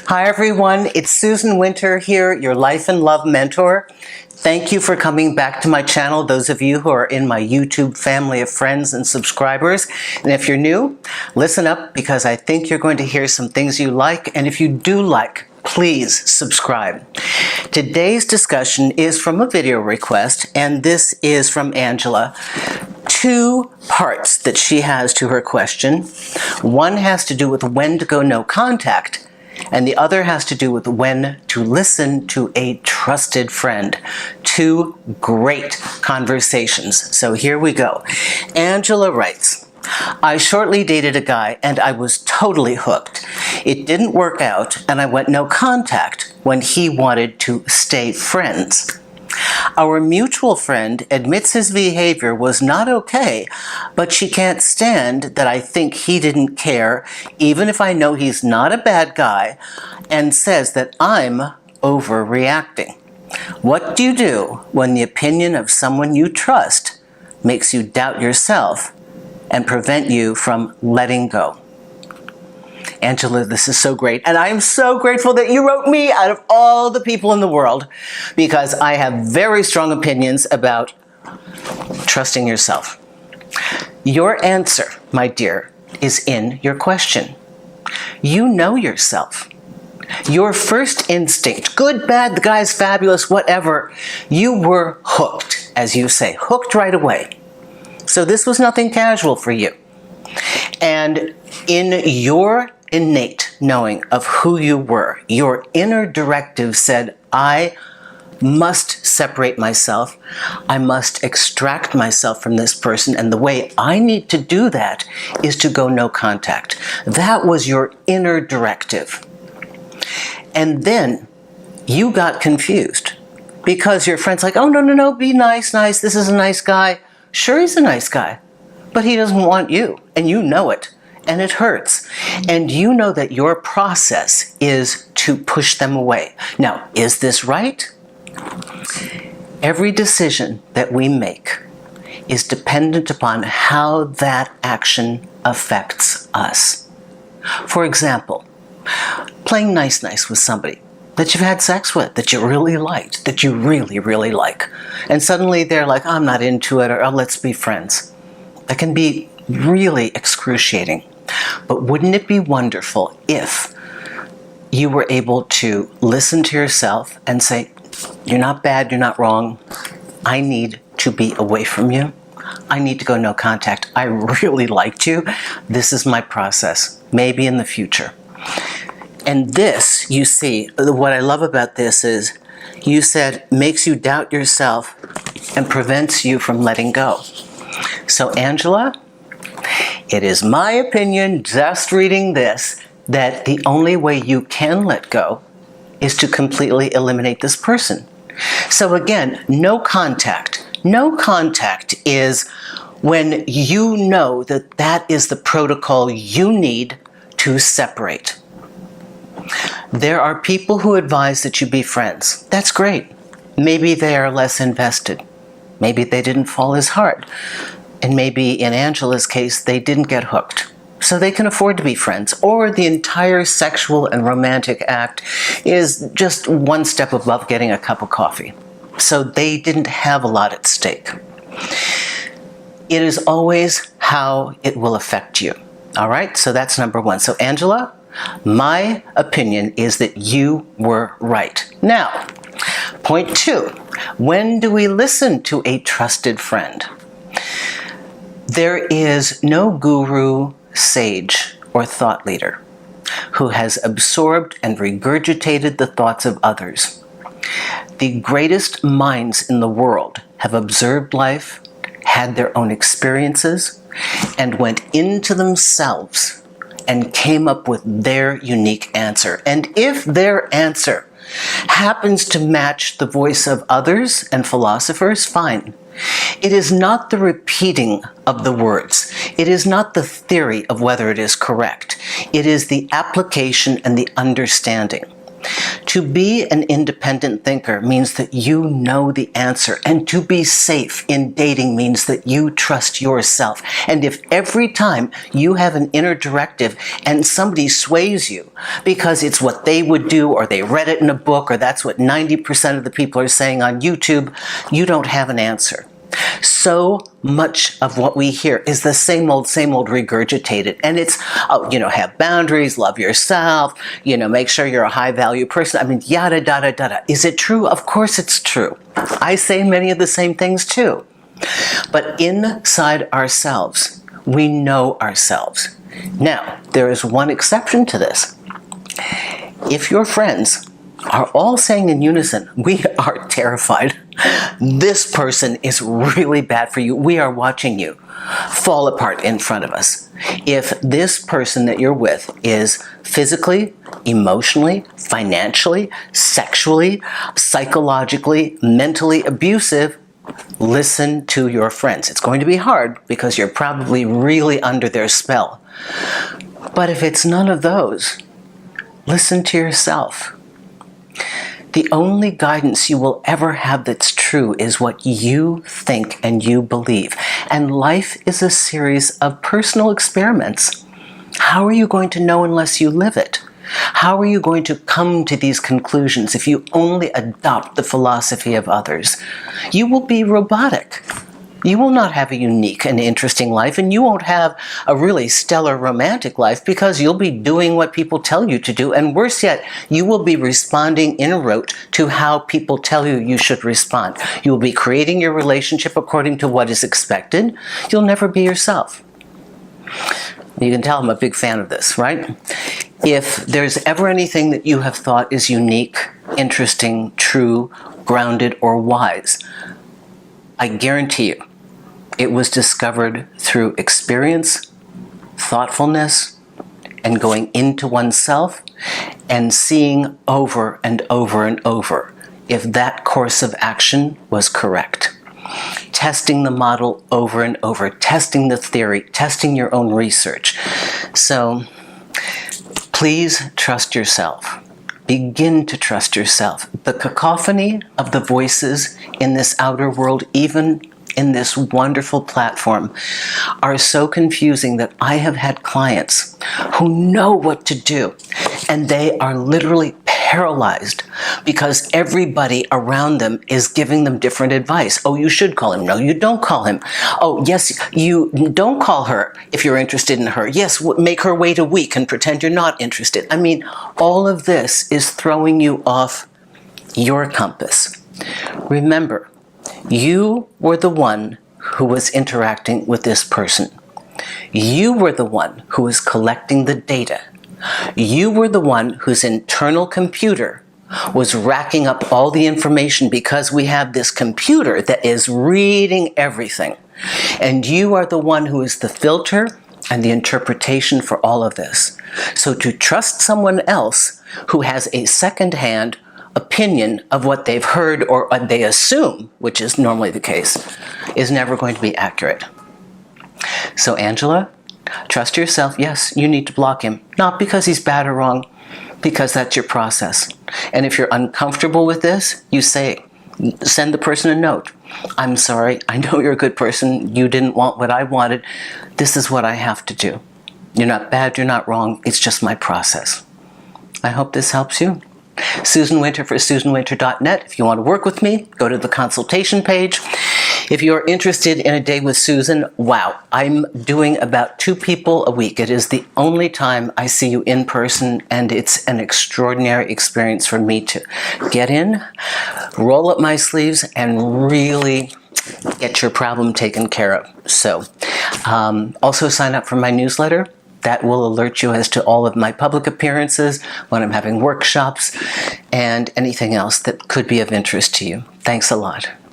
Hi everyone, it's Susan Winter here, your life and love mentor. Thank you for coming back to my channel, those of you who are in my YouTube family of friends and subscribers. And if you're new, listen up because I think you're going to hear some things you like, and if you do like, please subscribe. Today's discussion is from a video request, and this is from Angela. Two parts that she has to her question. One has to do with when to go no contact, and the other has to do with when to listen to a trusted friend. Two great conversations. So here we go. Angela writes, I shortly dated a guy and I was totally hooked. It didn't work out and I went no contact when he wanted to stay friends. Our mutual friend admits his behavior was not okay, but she can't stand that I think he didn't care, even if I know he's not a bad guy, and says that I'm overreacting. What do you do when the opinion of someone you trust makes you doubt yourself and prevent you from letting go? Angela, this is so great. And I am so grateful that you wrote me out of all the people in the world, because I have very strong opinions about trusting yourself. Your answer, my dear, is in your question. You know yourself. Your first instinct, good, bad, the guy's fabulous, whatever, you were hooked, as you say, hooked right away. So this was nothing casual for you. And in your innate knowing of who you were, your inner directive said, I must separate myself. I must extract myself from this person. And the way I need to do that is to go no contact. That was your inner directive. And then you got confused because your friend's like, oh, no, be nice. This is a nice guy. Sure, he's a nice guy, but he doesn't want you, and you know it. And it hurts. And you know that your process is to push them away. Now, is this right? Every decision that we make is dependent upon how that action affects us. For example, playing nice with somebody that you've had sex with, that you really liked, that you really like. And suddenly they're like, I'm not into it, or oh, let's be friends. That can be really excruciating. But wouldn't it be wonderful if you were able to listen to yourself and say, you're not bad, you're not wrong. I need to be away from you. I need to go no contact. I really liked you. This is my process, maybe in the future. And this, you see, what I love about this is you said makes you doubt yourself and prevents you from letting go. So Angela, it is my opinion, just reading this, that the only way you can let go is to completely eliminate this person. So again, no contact. No contact is when you know that that is the protocol you need to separate. There are people who advise that you be friends. That's great. Maybe they are less invested. Maybe they didn't fall as hard. And maybe in Angela's case, they didn't get hooked. So they can afford to be friends. Or the entire sexual and romantic act is just one step above getting a cup of coffee. So they didn't have a lot at stake. It is always how it will affect you. All right, so that's number one. So Angela, my opinion is that you were right. Now, point two, when do we listen to a trusted friend? There is no guru, sage, or thought leader who has absorbed and regurgitated the thoughts of others. The greatest minds in the world have observed life, had their own experiences, and went into themselves and came up with their unique answer. And if their answer happens to match the voice of others and philosophers, fine. It is not the repeating of the words. It is not the theory of whether it is correct. It is the application and the understanding. To be an independent thinker means that you know the answer, and to be safe in dating means that you trust yourself. And if every time you have an inner directive and somebody sways you because it's what they would do, or they read it in a book, or that's what 90% of the people are saying on YouTube, you don't have an answer. So much of what we hear is the same old regurgitated. And it's, have boundaries, love yourself, make sure you're a high value person. I mean, yada, yada, yada. Is it true? Of course it's true. I say many of the same things too. But inside ourselves, we know ourselves. Now, there is one exception to this. If your friends are all saying in unison, we are terrified, this person is really bad for you, we are watching you fall apart in front of us. If this person that you're with is physically, emotionally, financially, sexually, psychologically, mentally abusive, listen to your friends. It's going to be hard because you're probably really under their spell. But if it's none of those, listen to yourself. The only guidance you will ever have that's true is what you think and you believe. And life is a series of personal experiments. How are you going to know unless you live it? How are you going to come to these conclusions if you only adopt the philosophy of others? You will be robotic. You will not have a unique and interesting life, and you won't have a really stellar romantic life because you'll be doing what people tell you to do, and worse yet, you will be responding in rote to how people tell you you should respond. You will be creating your relationship according to what is expected. You'll never be yourself. You can tell I'm a big fan of this, right? If there's ever anything that you have thought is unique, interesting, true, grounded, or wise, I guarantee you, it was discovered through experience, thoughtfulness, and going into oneself and seeing over and over and over if that course of action was correct. Testing the model over and over, testing the theory, testing your own research. So please trust yourself. Begin to trust yourself. The cacophony of the voices in this outer world, even in this wonderful platform, are so confusing that I have had clients who know what to do, and they are literally paralyzed because everybody around them is giving them different advice. Oh, you should call him. No, you don't call him. Oh, yes, you don't call her if you're interested in her. Yes, make her wait a week and pretend you're not interested. I mean, all of this is throwing you off your compass. Remember, you were the one who was interacting with this person. You were the one who was collecting the data. You were the one whose internal computer was racking up all the information, because we have this computer that is reading everything. And you are the one who is the filter and the interpretation for all of this. So to trust someone else who has a second-hand opinion of what they've heard or they assume, which is normally the case, is never going to be accurate. So Angela, trust yourself. Yes, you need to block him. Not because he's bad or wrong, because that's your process. And if you're uncomfortable with this, you say, send the person a note. I'm sorry, I know you're a good person. You didn't want what I wanted. This is what I have to do. You're not bad, you're not wrong. It's just my process. I hope this helps you. Susan Winter for SusanWinter.net. If you want to work with me, go to the consultation page. If you're interested in a day with Susan, wow, I'm doing about 2 people a week. It is the only time I see you in person, and it's an extraordinary experience for me to get in, roll up my sleeves, and really get your problem taken care of. So, also sign up for my newsletter. That will alert you as to all of my public appearances, when I'm having workshops, and anything else that could be of interest to you. Thanks a lot.